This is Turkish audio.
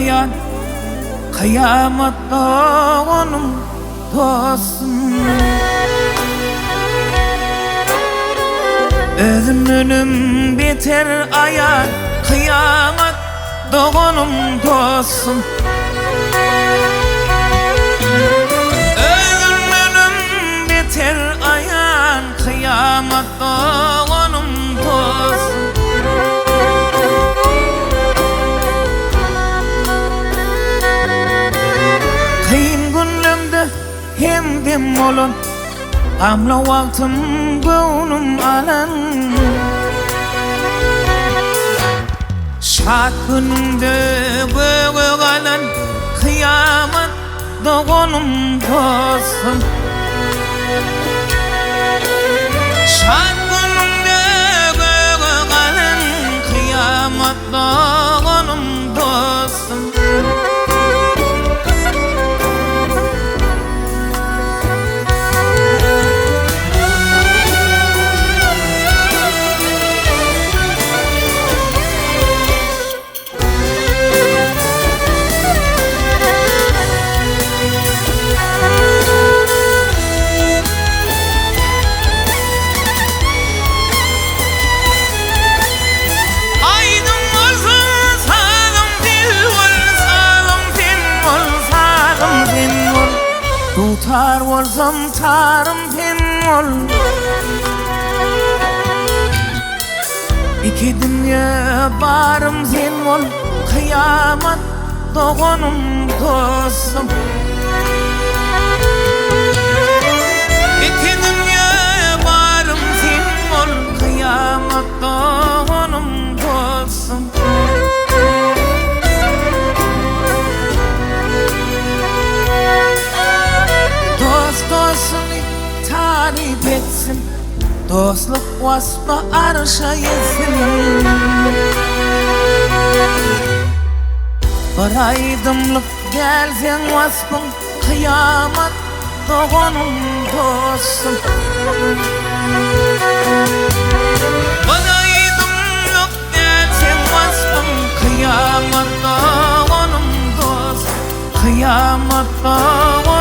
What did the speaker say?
ayan kıyamatta onun dostum. Özümünüm biter ayan kıyamat doğunum dostum. Özümünüm biter ayan kıyamat doğunum dostum. Kıyın günlümde hem dem olun gamla vaktim gönlüm alan. Şad günümde göğe kalan kıyamat doğunum dostum. Şad günümde göğe kalan kıyamat doğunum dostum. Tutar olsam tarım sen ol. İki dünya barım sen ol. Kıyamat doğunum dostum. İki dünya barım sen ol. Kıyamat doğunum dostum. Dostunu tarif etsin, dostluk vasfı arşa yesin. Bir aydınlık gelsen vasfın kıyamat doğunum dostum. Bir aydınlık gelsen vasfın kıyamat doğunum dostum. Kıyamat doğunum